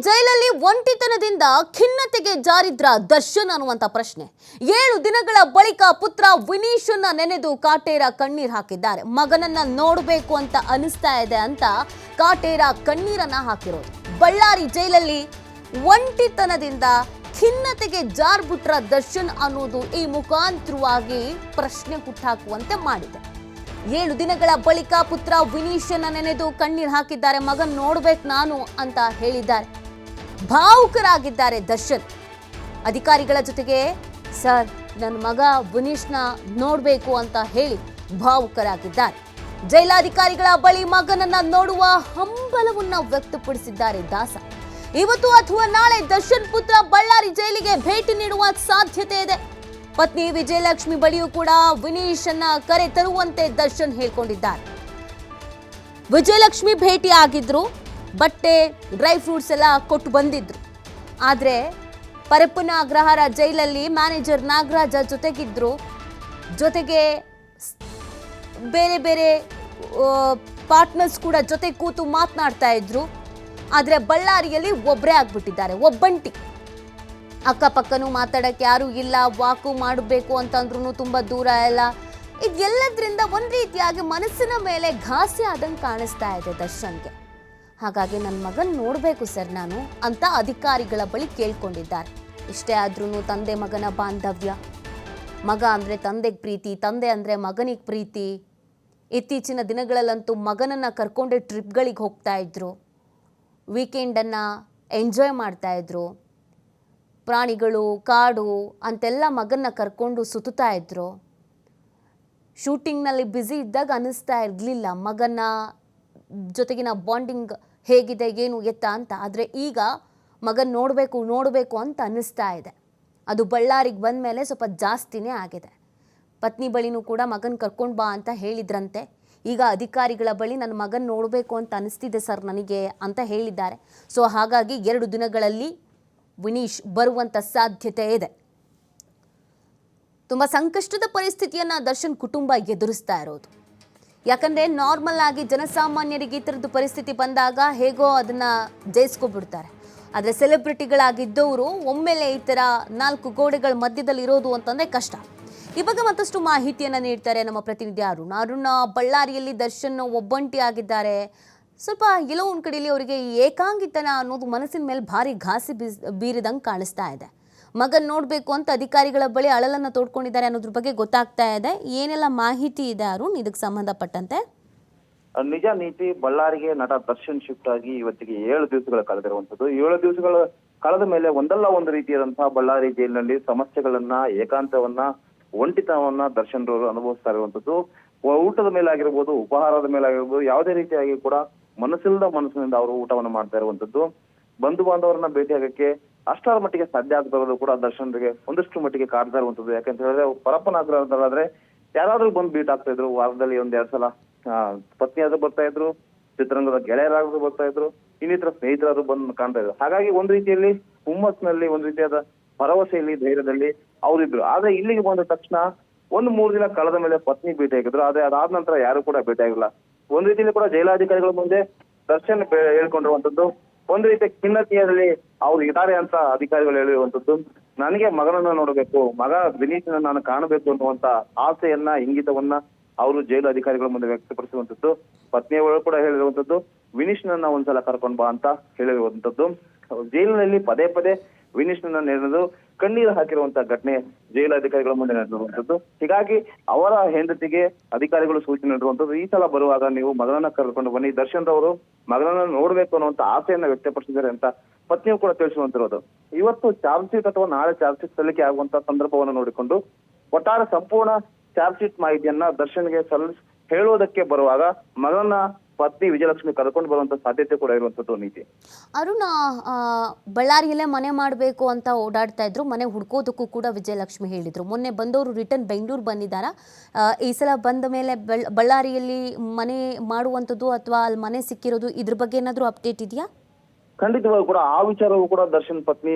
ಜೈಲಲ್ಲಿ ಒಂಟಿತನದಿಂದ ಖಿನ್ನತೆಗೆ ಜಾರಿದ್ರ ದರ್ಶನ್ ಅನ್ನುವಂತ ಪ್ರಶ್ನೆ. 7 ದಿನಗಳ ಬಳಿಕ ಪುತ್ರ ವಿನೀಶನ್ನ ನೆನೆದು ಕಾಟೇರ ಕಣ್ಣೀರ್ ಹಾಕಿದ್ದಾರೆ. ಮಗನನ್ನ ನೋಡಬೇಕು ಅಂತ ಅನಿಸ್ತಾ ಇದೆ ಅಂತ ಕಾಟೇರ ಕಣ್ಣೀರನ್ನ ಹಾಕಿರೋದು. ಬಳ್ಳಾರಿ ಜೈಲಲ್ಲಿ ಒಂಟಿತನದಿಂದ ಖಿನ್ನತೆಗೆ ಜಾರ್ಬಿಟ್ರ ದರ್ಶನ್ ಅನ್ನೋದು ಈ ಮುಖಾಂತರವಾಗಿ ಪ್ರಶ್ನೆ ಹುಟ್ಟಾಕುವಂತೆ ಮಾಡಿದೆ. 7 ದಿನಗಳ ಬಳಿಕ ಪುತ್ರ ವಿನೀಶನ್ನ ನೆನೆದು ಕಣ್ಣೀರ್ ಹಾಕಿದ್ದಾರೆ. ಮಗನ್ ನೋಡ್ಬೇಕು ನಾನು ಅಂತ ಹೇಳಿದ್ದಾರೆ. ಭಾವುಕರಾಗಿದ್ದಾರೆ ದರ್ಶನ್. ಅಧಿಕಾರಿಗಳ ಜೊತೆಗೆ ಸರ್ ನನ್ನ ಮಗ ವಿನೀಶ್ನ ನೋಡ್ಬೇಕು ಅಂತ ಹೇಳಿ ಭಾವುಕರಾಗಿದ್ದಾರೆ. ಜೈಲಾಧಿಕಾರಿಗಳ ಬಳಿ ಮಗನನ್ನ ನೋಡುವ ಹಂಬಲವನ್ನ ವ್ಯಕ್ತಪಡಿಸಿದ್ದಾರೆ ದಾಸ. ಇವತ್ತು ಅಥವಾ ನಾಳೆ ದರ್ಶನ್ ಪುತ್ರ ಬಳ್ಳಾರಿ ಜೈಲಿಗೆ ಭೇಟಿ ನೀಡುವ ಸಾಧ್ಯತೆ ಇದೆ. ಪತ್ನಿ ವಿಜಯಲಕ್ಷ್ಮಿ ಬಳಿಯೂ ಕೂಡ ವಿನೀಶನ್ನ ಕರೆ ತರುವಂತೆ ದರ್ಶನ್ ಹೇಳ್ಕೊಂಡಿದ್ದಾರೆ. ವಿಜಯಲಕ್ಷ್ಮಿ ಭೇಟಿ ಆಗಿದ್ರು, ಬಟ್ಟೆ ಡ್ರೈ ಫ್ರೂಟ್ಸ್ ಎಲ್ಲ ಕೊಟ್ಟು ಬಂದಿದ್ರು. ಆದರೆ ಪರಪ್ಪನ ಅಗ್ರಹಾರ ಜೈಲಲ್ಲಿ ಮ್ಯಾನೇಜರ್ ನಾಗರಾಜ ಜೊತೆಗಿದ್ರು. ಜೊತೆಗೆ ಬೇರೆ ಬೇರೆ ಪಾರ್ಟ್ನರ್ಸ್ ಕೂಡ ಜೊತೆ ಕೂತು ಮಾತನಾಡ್ತಾ ಇದ್ರು. ಆದರೆ ಬಳ್ಳಾರಿಯಲ್ಲಿ ಒಬ್ಬರೇ ಆಗ್ಬಿಟ್ಟಿದ್ದಾರೆ, ಒಬ್ಬಂಟಿ. ಅಕ್ಕಪಕ್ಕನೂ ಮಾತಾಡಕ್ಕೆ ಯಾರೂ ಇಲ್ಲ, ವಾಕು ಮಾಡಬೇಕು ಅಂತಂದ್ರೂ ತುಂಬ ದೂರ ಎಲ್ಲ. ಇದೆಲ್ಲದ್ರಿಂದ ಒಂದು ರೀತಿಯಾಗಿ ಮನಸ್ಸಿನ ಮೇಲೆ ಘಾಸಿ ಆದಂಗೆ ಕಾಣಿಸ್ತಾ ಇದೆ ದರ್ಶನ್ಗೆ. ಹಾಗಾಗಿ ನನ್ನ ಮಗನ್ ನೋಡಬೇಕು ಸರ್ ನಾನು ಅಂತ ಅಧಿಕಾರಿಗಳ ಬಳಿ ಕೇಳ್ಕೊಂಡಿದ್ದಾರೆ. ಇಷ್ಟೇ ಆದ್ರೂ ತಂದೆ ಮಗನ ಬಾಂಧವ್ಯ, ಮಗ ಅಂದರೆ ತಂದೆಗೆ ಪ್ರೀತಿ, ತಂದೆ ಅಂದರೆ ಮಗನಿಗೆ ಪ್ರೀತಿ. ಇತ್ತೀಚಿನ ದಿನಗಳಲ್ಲಂತೂ ಮಗನನ್ನು ಕರ್ಕೊಂಡೆ ಟ್ರಿಪ್ಗಳಿಗೆ ಹೋಗ್ತಾ ಇದ್ರು, ವೀಕೆಂಡನ್ನು ಎಂಜಾಯ್ ಮಾಡ್ತಾ ಇದ್ರು. ಪ್ರಾಣಿಗಳು, ಕಾಡು ಅಂತೆಲ್ಲ ಮಗನ್ನ ಕರ್ಕೊಂಡು ಸುತ್ತಾ ಇದ್ರು. ಶೂಟಿಂಗ್ನಲ್ಲಿ ಬ್ಯುಸಿ ಇದ್ದಾಗ ಅನ್ನಿಸ್ತಾ ಇರಲಿಲ್ಲ ಮಗನ ಜೊತೆಗಿನ ಬಾಂಡಿಂಗ್ ಹೇಗಿದೆ, ಏನು ಎತ್ತ ಅಂತ. ಆದರೆ ಈಗ ಮಗನ ನೋಡಬೇಕು ಅಂತ ಅನ್ನಿಸ್ತಾ ಇದೆ. ಅದು ಬಳ್ಳಾರಿಗೆ ಬಂದ ಮೇಲೆ ಸ್ವಲ್ಪ ಜಾಸ್ತಿನೇ ಆಗಿದೆ. ಪತ್ನಿ ಬಳಿನೂ ಕೂಡ ಮಗನ ಕರ್ಕೊಂಡು ಬಾ ಅಂತ ಹೇಳಿದ್ರಂತೆ. ಈಗ ಅಧಿಕಾರಿಗಳ ಬಳಿ ನನ್ನ ಮಗನ ನೋಡಬೇಕು ಅಂತ ಅನಿಸ್ತಿದೆ ಸರ್ ನನಗೆ ಅಂತ ಹೇಳಿದ್ದಾರೆ. ಸೊ ಹಾಗಾಗಿ 2 ದಿನಗಳಲ್ಲಿ ವಿನೀಶ್ ಬರುವಂತ ಸಾಧ್ಯತೆ ಇದೆ. ತುಂಬ ಸಂಕಷ್ಟದ ಪರಿಸ್ಥಿತಿಯನ್ನು ದರ್ಶನ್ ಕುಟುಂಬ ಎದುರಿಸ್ತಾ ಇರೋದು. ಯಾಕಂದರೆ ನಾರ್ಮಲ್ ಆಗಿ ಜನಸಾಮಾನ್ಯರಿಗೆ ಈ ಥರದ್ದು ಪರಿಸ್ಥಿತಿ ಬಂದಾಗ ಹೇಗೋ ಅದನ್ನು ಜಯಿಸ್ಕೊಬಿಡ್ತಾರೆ. ಆದರೆ ಸೆಲೆಬ್ರಿಟಿಗಳಾಗಿದ್ದವರು ಒಮ್ಮೆಲೆ ಈ ಥರ 4 ಗೋಡೆಗಳ ಮಧ್ಯದಲ್ಲಿ ಇರೋದು ಅಂತಂದರೆ ಕಷ್ಟ. ಈ ಬಗ್ಗೆ ಮತ್ತಷ್ಟು ಮಾಹಿತಿಯನ್ನು ನೀಡ್ತಾರೆ ನಮ್ಮ ಪ್ರತಿನಿಧಿ ಅರುಣ್. ಬಳ್ಳಾರಿಯಲ್ಲಿ ದರ್ಶನ್ ಒಬ್ಬಂಟಿ ಆಗಿದ್ದಾರೆ. ಸ್ವಲ್ಪ ಎಲ್ಲೋ ಒಂದು ಕಡೆಯಲ್ಲಿ ಅವರಿಗೆ ಏಕಾಂಗಿತನ ಅನ್ನೋದು ಮನಸ್ಸಿನ ಮೇಲೆ ಭಾರಿ ಘಾಸಿ ಬೀರಿದಂಗೆ ಕಾಣಿಸ್ತಾ ಇದೆ. ಮಗನ್ ನೋಡಬೇಕು ಅಂತ ಅಧಿಕಾರಿಗಳ ಬಳಿ ಅಳಲನ್ನು ತೋಡ್ಕೊಂಡಿದ್ದಾರೆ ಅನ್ನೋದ್ರ ಬಗ್ಗೆ ಗೊತ್ತಾಗ್ತಾ ಇದೆ. ಏನೆಲ್ಲ ಮಾಹಿತಿ ಇದೆ ಅರುಣ್ ಇದಕ್ಕೆ ಸಂಬಂಧಪಟ್ಟಂತೆ? ನಿಜ ನೀತಿ, ಬಳ್ಳಾರಿಗೆ ನಟ ದರ್ಶನ್ ಶಿಫ್ಟ್ ಆಗಿ ಇವತ್ತಿಗೆ 7 ದಿವಸಗಳು ಕಳೆದಿರುವಂತದ್ದು. 7 ದಿವಸಗಳ ಕಳೆದ ಮೇಲೆ ಒಂದಲ್ಲ ಒಂದು ರೀತಿಯಾದಂತಹ ಬಳ್ಳಾರಿ ಜೈಲಿನಲ್ಲಿ ಸಮಸ್ಯೆಗಳನ್ನ, ಏಕಾಂತವನ್ನ, ಒಂಟಿತನವನ್ನ ದರ್ಶನ್ ರವರು ಅನುಭವಿಸ್ತಾ ಇರುವಂತದ್ದು. ಊಟದ ಮೇಲೆ ಆಗಿರ್ಬೋದು, ಉಪಹಾರದ ಮೇಲೆ ಆಗಿರ್ಬೋದು, ಯಾವುದೇ ರೀತಿಯಾಗಿ ಕೂಡ ಮನಸ್ಸಿನಿಂದ ಅವರು ಊಟವನ್ನು ಮಾಡ್ತಾ ಇರುವಂತದ್ದು. ಬಂಧು ಬಾಂಧವರನ್ನ ಭೇಟಿಯಾಗಕ್ಕೆ ಅಷ್ಟರ ಮಟ್ಟಿಗೆ ಸಾಧ್ಯ ಆಗದಿರೋದು ಕೂಡ ದರ್ಶನ್ಗೆ ಒಂದಷ್ಟು ಮಟ್ಟಿಗೆ ಕಾಡ್ತಾ ಇರುವಂತದ್ದು. ಯಾಕಂತ ಹೇಳಿದ್ರೆ ಪರಪ್ಪನಾದ್ರೆ ಯಾರಾದ್ರೂ ಬಂದು ಭೇಟಿ ಆಗ್ತಾ ಇದ್ರು. ವಾರದಲ್ಲಿ 1-2 ಸಲ ಪತ್ನಿಯಾದ್ರೂ ಬರ್ತಾ ಇದ್ರು, ಚಿತ್ರರಂಗದ ಗೆಳೆಯರಾದ್ರೂ ಬರ್ತಾ ಇದ್ರು, ಇನ್ನಿತರ ಸ್ನೇಹಿತರಾದ್ರೂ ಬಂದು ಕಾಣ್ತಾ ಇದ್ರು. ಹಾಗಾಗಿ ಒಂದು ರೀತಿಯಲ್ಲಿ ಹುಮ್ಮಸ್ನಲ್ಲಿ, ಒಂದು ರೀತಿಯಾದ ಭರವಸೆಯಲ್ಲಿ, ಧೈರ್ಯದಲ್ಲಿ ಅವರಿದ್ರು. ಆದ್ರೆ ಇಲ್ಲಿಗೆ ಬಂದ ತಕ್ಷಣ 1-3 ದಿನ ಕಳೆದ ಮೇಲೆ ಪತ್ನಿ ಭೇಟಿ ಆಗಿದ್ರು. ಆದ್ರೆ ಅದಾದ ನಂತರ ಯಾರು ಕೂಡ ಭೇಟಿ ಆಗಿಲ್ಲ. ಒಂದ್ ರೀತಿಯಲ್ಲಿ ಕೂಡ ಜೈಲಾಧಿಕಾರಿಗಳ ಮುಂದೆ ದರ್ಶನ್ ಹೇಳ್ಕೊಂಡಿರುವಂತದ್ದು. ಒಂದು ರೀತಿಯ ಖಿನ್ನತೆಯಲ್ಲಿ ಅವ್ರು ಇದ್ದಾರೆ ಅಂತ ಅಧಿಕಾರಿಗಳು ಹೇಳಿರುವಂತದ್ದು. ನನಗೆ ಮಗನನ್ನ ನೋಡಬೇಕು, ಮಗ ವಿನೀಶನ ನಾನು ಕಾಣಬೇಕು ಅನ್ನುವಂತ ಆಸೆಯನ್ನ, ಇಂಗಿತವನ್ನ ಅವರು ಜೈಲು ಅಧಿಕಾರಿಗಳ ಮುಂದೆ ವ್ಯಕ್ತಪಡಿಸುವಂತದ್ದು. ಪತ್ನಿಯವರು ಕೂಡ ಹೇಳಿರುವಂತದ್ದು, ವಿನೀಶ್ನನ್ನ ಒಂದ್ಸಲ ಕರ್ಕೊಂಡ್ ಬಾ ಅಂತ ಹೇಳಿರುವಂತದ್ದು. ಜೈಲಿನಲ್ಲಿ ಪದೇ ಪದೇ ವಿನೀಶ್ನನ್ನ ನೆನೆದು ಕಣ್ಣೀರು ಹಾಕಿರುವಂತ ಘಟನೆ ಜೈಲಾಧಿಕಾರಿಗಳ ಮುಂದೆ ನಡೆದಿರುವಂತದ್ದು. ಹೀಗಾಗಿ ಅವರ ಹೆಂಡತಿಗೆ ಅಧಿಕಾರಿಗಳು ಸೂಚನೆ ನೀಡಿರುವಂತದ್ದು, ಈ ಸಲ ಬರುವಾಗ ನೀವು ಮಗನನ್ನ ಕರ್ಕೊಂಡು ಬನ್ನಿ, ದರ್ಶನ್ ರವರು ಮಗನನ್ನ ನೋಡ್ಬೇಕು ಅನ್ನುವಂತ ಆಸೆಯನ್ನ ವ್ಯಕ್ತಪಡಿಸಿದ್ದಾರೆ ಅಂತ ಪತ್ನಿಯು ಕೂಡ ತಿಳಿಸುವಂತಿರೋದು. ಇವತ್ತು ಚಾರ್ಜ್ ಶೀಟ್ ಅಥವಾ ನಾಳೆ ಚಾರ್ಜ್ ಶೀಟ್ ಸಲ್ಲಿಕೆ ಆಗುವಂತ ಸಂದರ್ಭವನ್ನು ನೋಡಿಕೊಂಡು ಒಟ್ಟಾರೆ ಸಂಪೂರ್ಣ ಚಾರ್ಜ್ ಶೀಟ್ ಮಾಹಿತಿಯನ್ನ ದರ್ಶನ್ಗೆ ಹೇಳುವುದಕ್ಕೆ ಬರುವಾಗ ಮಗನ ಪತ್ನಿ ವಿಜಯಲಕ್ಷ್ಮಿ ಕರ್ಕೊಂಡು ಬರುವಂತ ಸಾಧ್ಯತೆ ಕೂಡ ಇರುವಂತದ್ದು ನೀತಿ. ಅರುಣ, ಬಳ್ಳಾರಿಯಲ್ಲೇ ಮನೆ ಮಾಡಬೇಕು ಅಂತ ಓಡಾಡ್ತಾ ಇದ್ರು. ಮನೆ ಹುಡ್ಕೋದಕ್ಕೂ ಕೂಡ ವಿಜಯಲಕ್ಷ್ಮಿ ಹೇಳಿದ್ರು. ಮೊನ್ನೆ ಬಂದವರು ರಿಟರ್ನ್ ಬೆಂಗಳೂರು ಬಂದಿದ್ದಾರಾ? ಈ ಸಲ ಬಂದ ಮೇಲೆ ಬಳ್ಳಾರಿಯಲ್ಲಿ ಮನೆ ಮಾಡುವಂಥದ್ದು ಅಥವಾ ಅಲ್ಲಿ ಮನೆ ಸಿಕ್ಕಿರೋದು, ಇದ್ರ ಬಗ್ಗೆ ಏನಾದರೂ ಅಪ್ಡೇಟ್ ಇದೆಯಾ? ಖಂಡಿತವಾಗಿ ಕೂಡ ಆ ವಿಚಾರವೂ ಕೂಡ ದರ್ಶನ್ ಪತ್ನಿ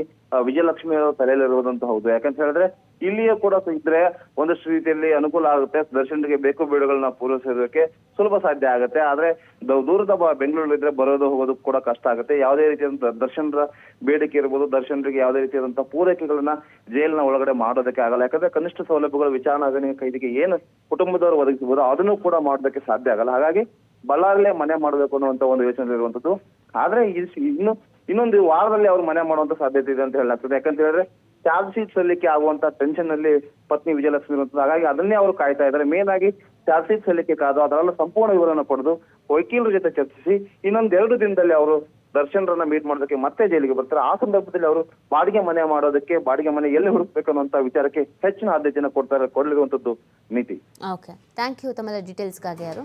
ವಿಜಯಲಕ್ಷ್ಮಿ ಅವರ ತಲೆಯಲ್ಲಿರುವುದಂತ ಹೌದು. ಯಾಕಂತ ಹೇಳಿದ್ರೆ ಇಲ್ಲಿಯೇ ಕೂಡ ಇದ್ರೆ ಒಂದಷ್ಟು ರೀತಿಯಲ್ಲಿ ಅನುಕೂಲ ಆಗುತ್ತೆ, ದರ್ಶನ್ಗೆ ಬೇಕು ಬೇಡುಗಳನ್ನ ಪೂರೈಸೋದಕ್ಕೆ ಸುಲಭ ಸಾಧ್ಯ ಆಗುತ್ತೆ. ಆದ್ರೆ ದೂರದ ಬೆಂಗಳೂರಿದ್ರೆ ಬರೋದು ಹೋಗೋದು ಕೂಡ ಕಷ್ಟ ಆಗುತ್ತೆ. ಯಾವುದೇ ರೀತಿಯಾದಂತ ದರ್ಶನ್ರ ಬೇಡಿಕೆ ಇರ್ಬೋದು, ದರ್ಶನ್ರಿಗೆ ಯಾವುದೇ ರೀತಿಯಾದಂತಹ ಪೂರೈಕೆಗಳನ್ನ ಜೈಲಿನ ಒಳಗಡೆ ಮಾಡೋದಕ್ಕೆ ಆಗಲ್ಲ. ಯಾಕಂದ್ರೆ ಕನಿಷ್ಠ ಸೌಲಭ್ಯಗಳು ವಿಚಾರಣಾಧೀನ ಕೈದಿಗೆ ಏನು ಕುಟುಂಬದವರು ಒದಗಿಸಬಹುದು ಅದನ್ನು ಕೂಡ ಮಾಡೋದಕ್ಕೆ ಸಾಧ್ಯ ಆಗಲ್ಲ. ಹಾಗಾಗಿ ಬಳ್ಳಾರಲ್ಲೇ ಮನೆ ಮಾಡಬೇಕು ಅನ್ನುವಂತ ಒಂದು ಯೋಚನೆ ಇರುವಂತದ್ದು. ಆದ್ರೆ ಇನ್ನೊಂದು ವಾರದಲ್ಲಿ ಅವ್ರು ಮನೆ ಮಾಡುವಂತ ಸಾಧ್ಯತೆ ಇದೆ ಅಂತ ಹೇಳಲಾಗ್ತದೆ. ಯಾಕಂತ ಹೇಳಿದ್ರೆ ಚಾರ್ಜ್ ಶೀಟ್ ಸಲ್ಲಿಕೆ ಆಗುವಂತ ಟೆನ್ಷನ್ ನಲ್ಲಿ ಪತ್ನಿ ವಿಜಯಲಕ್ಷ್ಮಿ ಇರುವಂತದ್ದು. ಹಾಗಾಗಿ ಅದನ್ನೇ ಅವರು ಕಾಯ್ತಾ ಇದ್ದಾರೆ. ಮೇನ್ ಆಗಿ ಚಾರ್ಜ್ ಶೀಟ್ ಸಲ್ಲಿಕೆ ಕಾದು ಅದರಲ್ಲ ಸಂಪೂರ್ಣ ವಿವರಣ ಪಡೆದು ವಕೀಲರ ಜೊತೆ ಚರ್ಚಿಸಿ ಇನ್ನೊಂದ್ 2 ದಿನದಲ್ಲಿ ಅವರು ದರ್ಶನ್ರನ್ನ ಮೀಟ್ ಮಾಡೋದಕ್ಕೆ ಮತ್ತೆ ಜೈಲಿಗೆ ಬರ್ತಾರೆ. ಆ ಸಂದರ್ಭದಲ್ಲಿ ಅವರು ಬಾಡಿಗೆ ಮನೆ ಮಾಡೋದಕ್ಕೆ ಬಾಡಿಗೆ ಮನೆ ಎಲ್ಲಿ ಹುಡುಕ್ಬೇಕು ಅನ್ನುವಂತ ವಿಚಾರಕ್ಕೆ ಹೆಚ್ಚಿನ ಆದ್ಯತೆಯನ್ನು ಕೊಡ್ಲಿರುವಂತದ್ದು ನೀತಿ. ಓಕೆ, ಥ್ಯಾಂಕ್ ಯು ತಮ್ಮೆಲ್ಲ ಡೀಟೇಲ್ಸ್ಗಾಗಿ. ಯಾರು